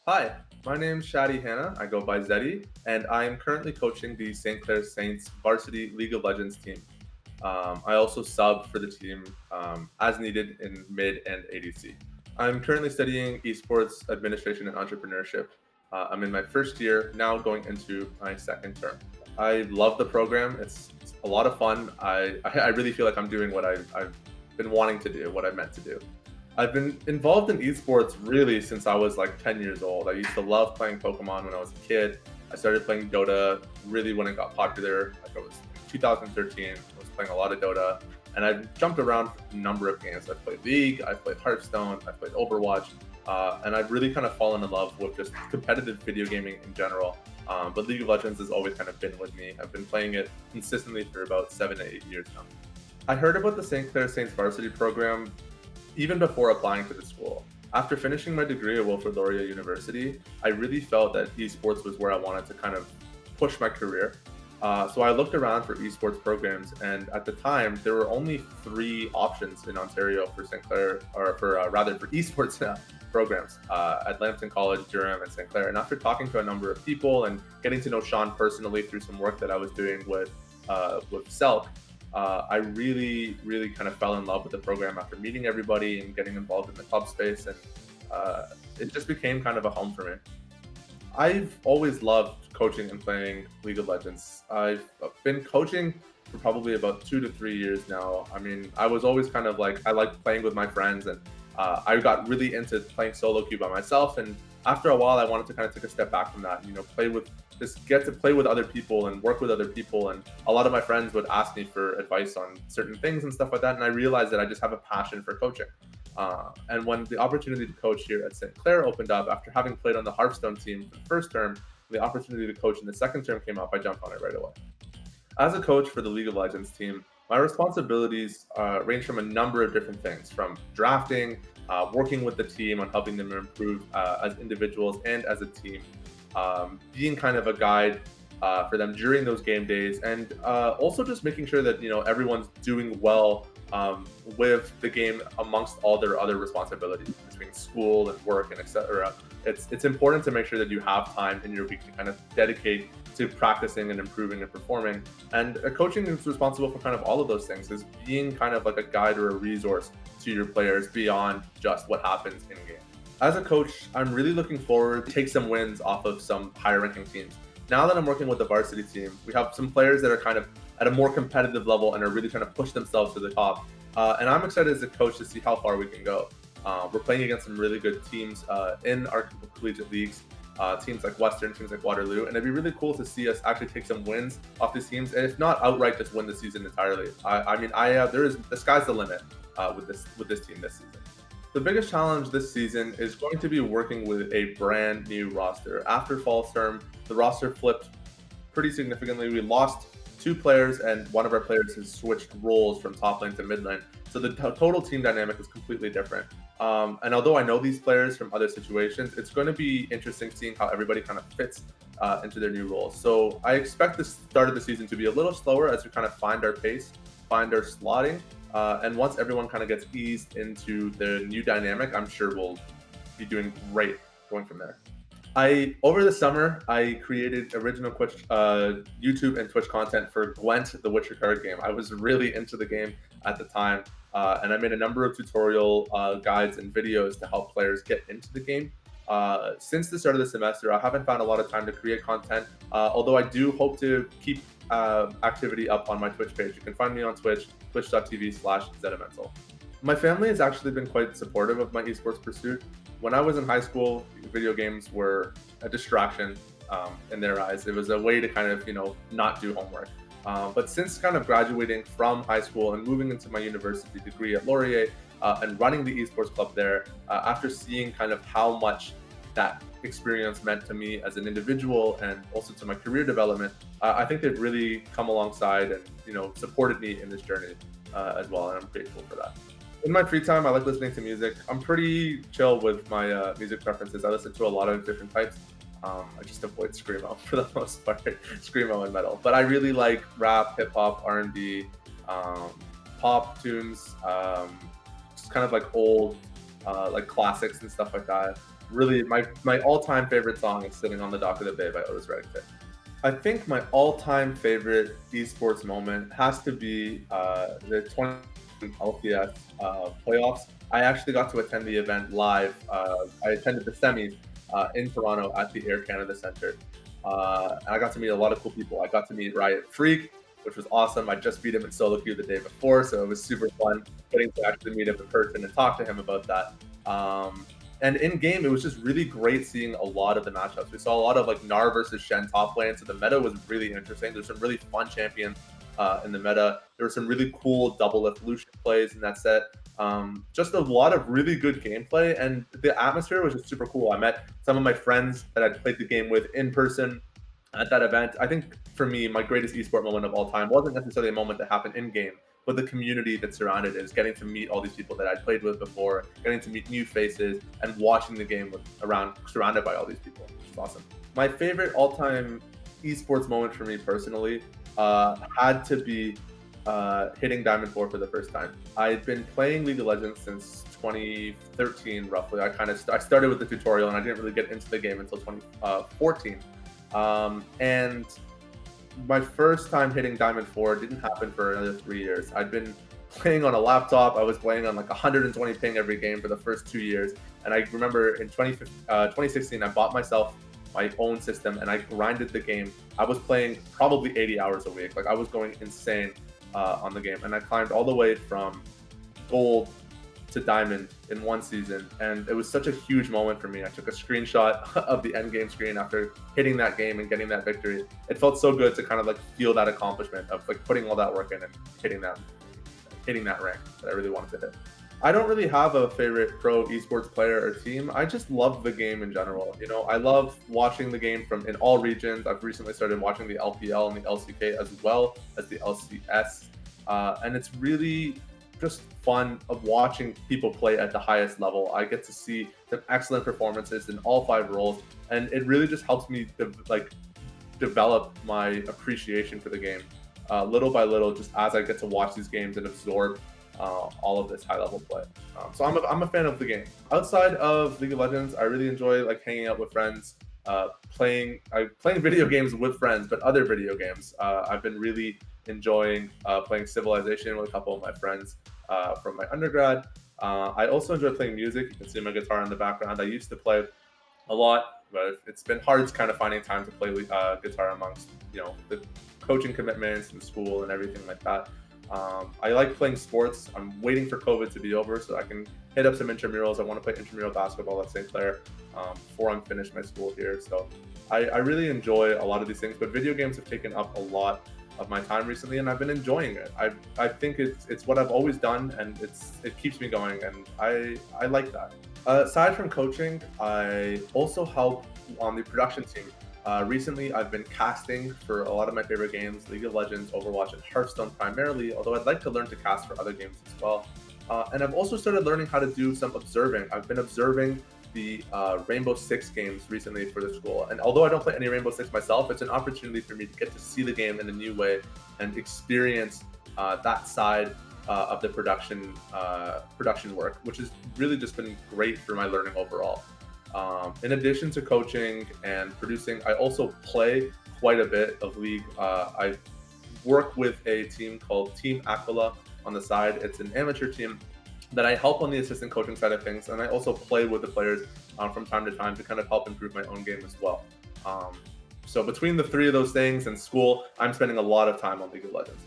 Hi, my name's Shadi Hanna. I go by Zedi, and I am currently coaching the St. Clair Saints varsity League of Legends team. I also sub for the team as needed in mid and ADC. I'm currently studying esports administration and entrepreneurship. I'm in my first year, now going into my second term. I love the program. It's a lot of fun. I really feel like I'm doing what I've been wanting to do, what I meant to do. I've been involved in esports really since I was like 10 years old. I used to love playing Pokemon when I was a kid. I started playing Dota really when it got popular. Like I was in 2013, I was playing a lot of Dota, and I've jumped around a number of games. I've played League, I've played Hearthstone, I've played Overwatch, and I've really kind of fallen in love with just competitive video gaming in general. But League of Legends has always kind of been with me. I've been playing it consistently for about 7 to 8 years now. I heard about the St. Clair Saints varsity program even before applying to the school. After finishing my degree at Wilfrid Laurier University, I really felt that esports was where I wanted to kind of push my career. So I looked around for esports programs, and at the time, there were only three options in Ontario for St. Clair, or for rather for esports programs at Lambton College, Durham, and St. Clair. And after talking to a number of people and getting to know Sean personally through some work that I was doing with Selk, I really kind of fell in love with the program after meeting everybody and getting involved in the club space, and it just became kind of a home for me. I've always loved coaching and playing League of Legends. I've been coaching for probably about 2 to 3 years now. I mean, I was always kind of like, I liked playing with my friends, and I got really into playing solo queue by myself. And after a while, I wanted to kind of take a step back from that, play with, just get to play with other people and work with other people. And a lot of my friends would ask me for advice on certain things and stuff like that. And I realized that I just have a passion for coaching. And when the opportunity to coach here at St. Clair opened up, after having played on the Hearthstone team for the first term, the opportunity to coach in the second term came up. I jumped on it right away. As a coach for the League of Legends team, my responsibilities range from a number of different things, from drafting, working with the team on helping them improve as individuals and as a team, being kind of a guide for them during those game days, and also just making sure that everyone's doing well with the game amongst all their other responsibilities between school and work and etc. It's important to make sure that you have time in your week to kind of dedicate to practicing and improving and performing. And coaching is responsible for kind of all of those things, is being kind of like a guide or a resource to your players beyond just what happens in game. As a coach, I'm really looking forward to take some wins off of some higher ranking teams. Now that I'm working with the varsity team, we have some players that are kind of at a more competitive level and are really trying to push themselves to the top. And I'm excited as a coach to see how far we can go. We're playing against some really good teams in our collegiate leagues, teams like Western, teams like Waterloo, and it'd be really cool to see us actually take some wins off these teams, and if not outright, just win the season entirely. The sky's the limit with this team this season. The biggest challenge this season is going to be working with a brand new roster. After fall term, the roster flipped pretty significantly. We lost two players, and one of our players has switched roles from top lane to mid lane. So the total team dynamic is completely different. And although I know these players from other situations, it's going to be interesting seeing how everybody kind of fits into their new roles. So I expect the start of the season to be a little slower as we kind of find our pace, find our slotting. And once everyone kind of gets eased into the new dynamic, I'm sure we'll be doing great going from there. Over the summer, I created original YouTube and Twitch content for Gwent, the Witcher card game. I was really into the game at the time, and I made a number of tutorial guides and videos to help players get into the game. Since the start of the semester, I haven't found a lot of time to create content, although I do hope to keep activity up on my Twitch page. You can find me on Twitch, twitch.tv/Zedimental. My family has actually been quite supportive of my esports pursuit. When I was in high school, video games were a distraction in their eyes. It was a way to kind of, not do homework. But since kind of graduating from high school and moving into my university degree at Laurier and running the esports club there, after seeing kind of how much that experience meant to me as an individual and also to my career development, I think they've really come alongside and, supported me in this journey as well. And I'm grateful for that. In my free time, I like listening to music. I'm pretty chill with my music preferences. I listen to a lot of different types. I just avoid screamo for the most part, screamo and metal. But I really like rap, hip hop, R&B, pop tunes, just kind of like old, like classics and stuff like that. really, my all-time favorite song is "Sitting on the Dock of the Bay" by Otis Redding. I think my all-time favorite esports moment has to be the 20 LCS playoffs. I actually got to attend the event live. I attended the semis in Toronto at the Air Canada Centre. And I got to meet a lot of cool people. I got to meet Riot Freak, which was awesome. I just beat him in solo queue the day before, so it was super fun getting to actually meet him in person and talk to him about that. And in game, it was just really great seeing a lot of the matchups. We saw a lot of like Gnar versus Shen top lane, so the meta was really interesting. There's some really fun champions in the meta. There were some really cool double lift Lucian plays in that set. Just a lot of really good gameplay, and the atmosphere was just super cool. I met some of my friends that I'd played the game with in person at that event. I think for me, my greatest esport moment of all time wasn't necessarily a moment that happened in game, but the community that surrounded it is getting to meet all these people that I'd played with before, getting to meet new faces, and watching the game surrounded by all these people. It's awesome. My favorite all-time esports moment for me personally had to be hitting Diamond 4 for the first time. I'd been playing League of Legends since 2013, roughly. I started with the tutorial, and I didn't really get into the game until 2014. And my first time hitting Diamond 4 didn't happen for another 3 years. I'd been playing on a laptop. I was playing on like 120 ping every game for the first 2 years. And I remember in 2016, I bought myself my own system and I grinded the game. I was playing probably 80 hours a week. Like I was going insane on the game. And I climbed all the way from gold to diamond in one season, and it was such a huge moment for me. I took a screenshot of the end game screen after hitting that game and getting that victory. It felt so good to kind of like feel that accomplishment of like putting all that work in and hitting that rank that I really wanted to hit. I don't really have a favorite pro esports player or team. I just love the game in general. You know, I love watching the game from in all regions. I've recently started watching the LPL and the LCK as well as the LCS, and it's really just fun of watching people play at the highest level. I get to see some excellent performances in all 5 roles, and it really just helps me develop my appreciation for the game little by little, just as I get to watch these games and absorb all of this high level play. So I'm a fan of the game. Outside of League of Legends, I really enjoy like hanging out with friends, playing video games with friends, but other video games. I've been really enjoying playing Civilization with a couple of my friends from my undergrad. I also enjoy playing music. You can see my guitar in the background. I used to play a lot, but it's been hard kind of finding time to play guitar amongst the coaching commitments and school and everything like that. I like playing sports. I'm waiting for COVID to be over so I can hit up some intramurals. I want to play intramural basketball at St. Clair before I'm finished my school here. So I really enjoy a lot of these things, but video games have taken up a lot of my time recently, and I've been enjoying it. I think it's what I've always done, and it keeps me going, and I like that. Aside from coaching, I also help on the production team. Recently, I've been casting for a lot of my favorite games, League of Legends, Overwatch, and Hearthstone primarily, although I'd like to learn to cast for other games as well. And I've also started learning how to do some observing. I've been observing the Rainbow Six games recently for the school. And although I don't play any Rainbow Six myself, it's an opportunity for me to get to see the game in a new way and experience that side of the production work, which has really just been great for my learning overall. In addition to coaching and producing, I also play quite a bit of League. I work with a team called Team Aquila on the side. It's an amateur team that I help on the assistant coaching side of things, and I also play with the players from time to time to kind of help improve my own game as well. So between the 3 of those things and school, I'm spending a lot of time on League of Legends.